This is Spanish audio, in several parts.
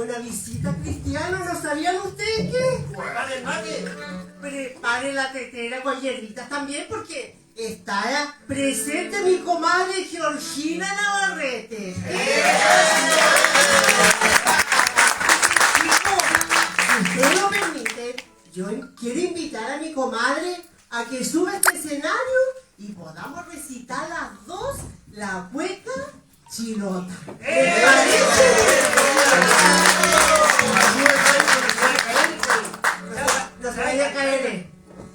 una visita cristiana, ¿no sabían ustedes qué? Prepare el mate. Prepare la tetera con hierbitas también porque está presente mi comadre Georgina Navarrete. Chicos, si usted lo permite, yo quiero invitar a mi comadre a que suba a este escenario y podamos recitar las dos la cueca chilota. ¿Les parece? No se vaya a caer.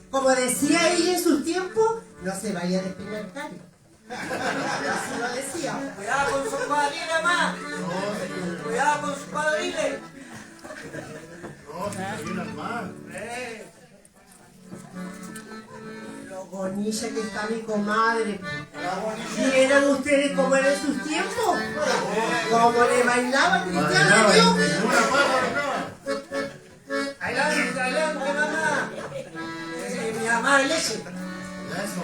Como decía ella en sus tiempos, no se vaya a despeñar. Así lo decía. Cuidado con sus cuadriles, ma. Cuidado con sus cuadriles. No, se viene al mar. Lo bonita que está mi comadre. ¿Vieron ustedes cómo era en sus tiempos? ¿Cómo le bailaba Cristiano a Dios? Una pata, Adelante, mamá. Mi mamá es leche. eso.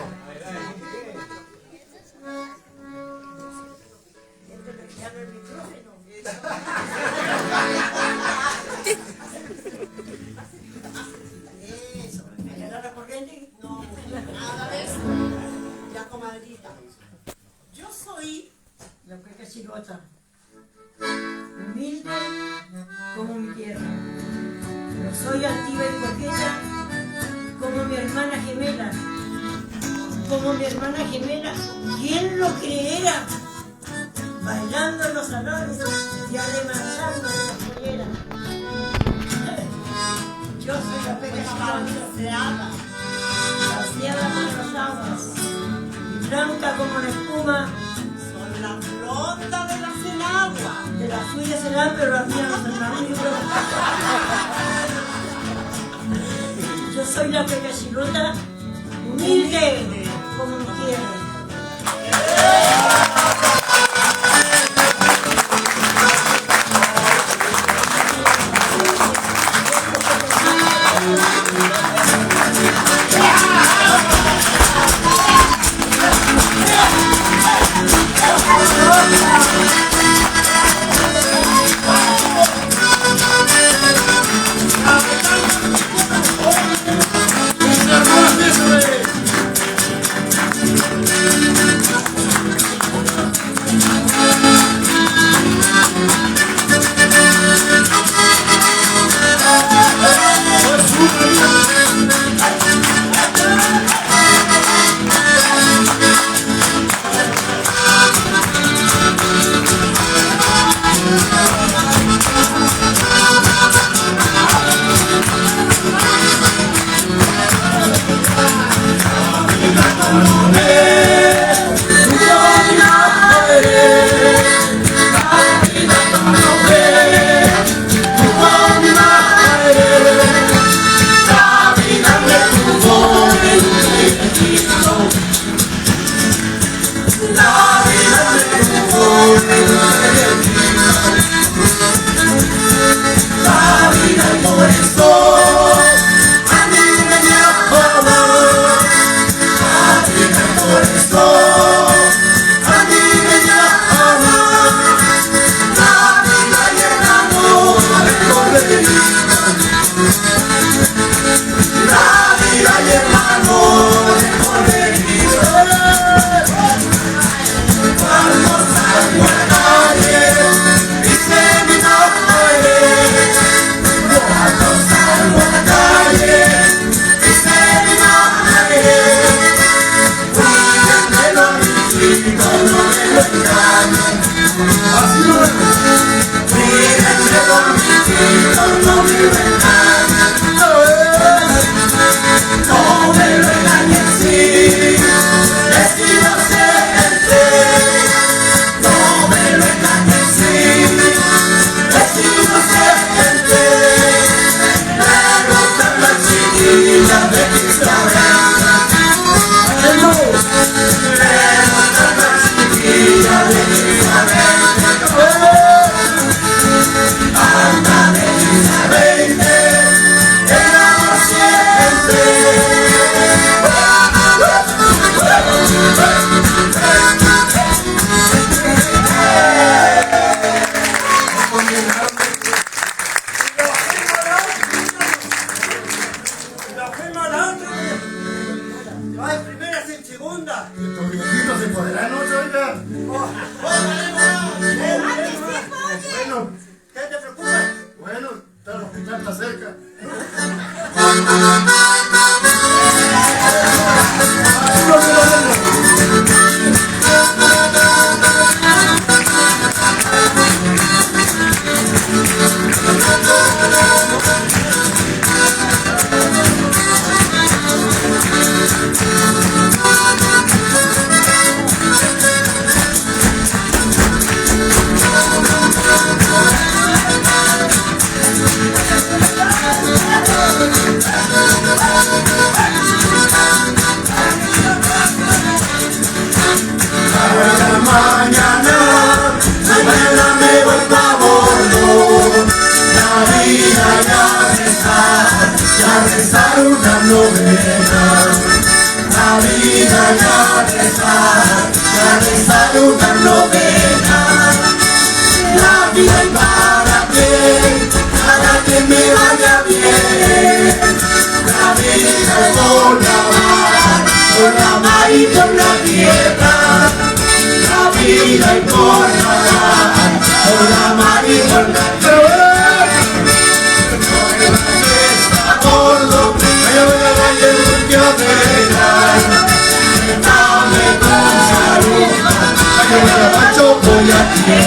Eso. No, nada de eso. Ya, comadrita. Yo soy La cueca chilota, humilde como mi tierra, pero soy altiva y coqueta como mi hermana gemela, ¿quién lo creera? Bailando en los salones y alemazando en las polleras. Yo soy la cueca chilota, saciada por las aguas y blanca como la espuma. Soy la flota de las enaguas. De las suyas serán, pero las mías no serán. Yo soy la cueca chilota, humilde como mi tierra. Anda,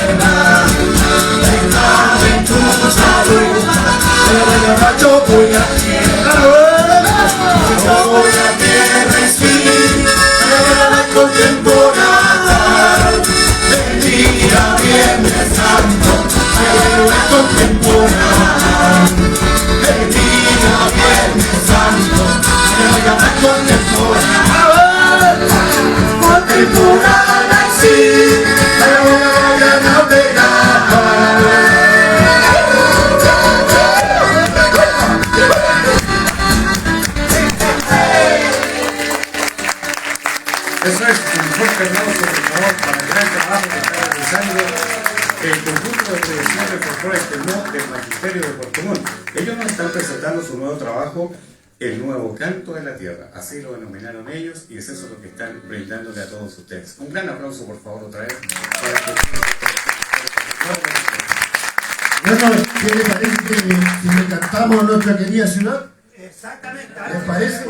tierra, déjame tu salud. Me agacho, voy a tierra, yo voy a tierra en sí, a contemporánea, de día Viernes Santo, a contemporánea, de día Viernes Santo, a contemporánea, contemporánea sí, me voy a navegar. Eso es, un fuerte aplauso, por favor, para el gran trabajo que está realizando el conjunto de producción de folclore externo del Magisterio de Puerto Montt. Ellos nos están presentando su nuevo trabajo, El Nuevo Canto de la Tierra. Así lo denominaron ellos y es eso lo que están brindándole a todos ustedes. Un gran aplauso, por favor, otra vez. Para que... Bueno, ¿qué les parece que si le cantamos a nuestra querida ciudad? Exactamente. ¿Les parece?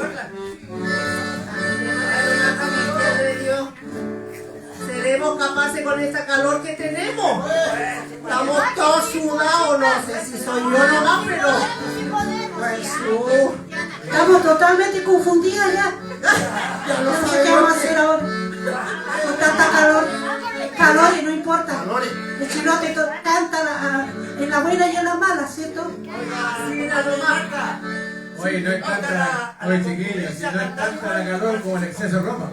¿Seremos capaces con esta calor que tenemos? Estamos todos sudados, no sé si soy yo nomás, pero... Jesús. Estamos totalmente confundidas ya. Ya No lo sé qué vamos a sabemos. hacer ahora. Con tanta calor. Calor y no importa. Calores. El chilote canta en la buena y en la mala, ¿cierto? Mira nomás. Oye, no es tanta, oye chiquillos, si no es tanta la calor como el exceso de ropa.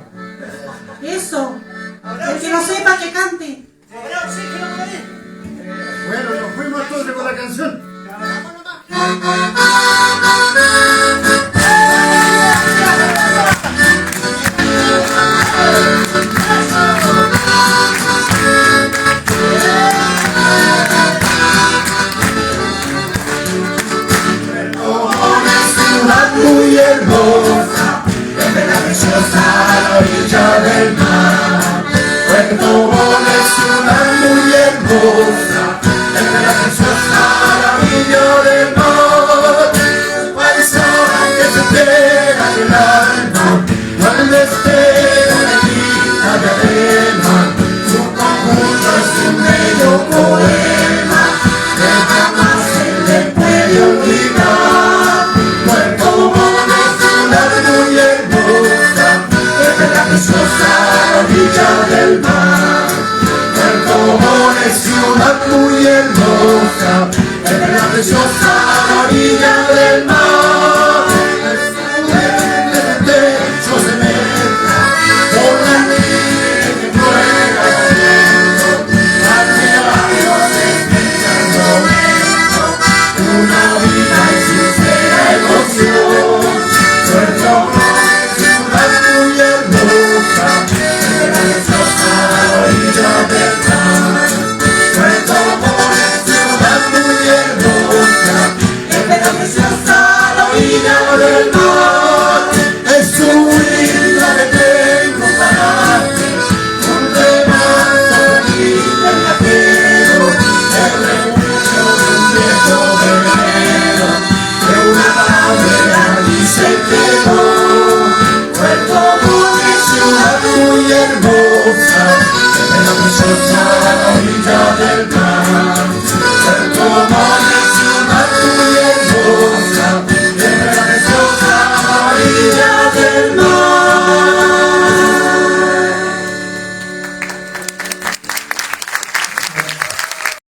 Eso. El que no sepa que cante. Bueno, nos fuimos entonces con la canción. Muy hermosa, desde la preciosa a la orilla del mar. Puerto Montt es ciudad muy hermosa, desde la preciosa a la orilla del mar. Paisana que se entrega en el alma, cuando espera la vida de arena. Su conjunto es un bello poema que jamás se le puede olvidar. Puerto Montt es ciudad muy hermosa, desde la preciosa orilla del mar. Puerto Montt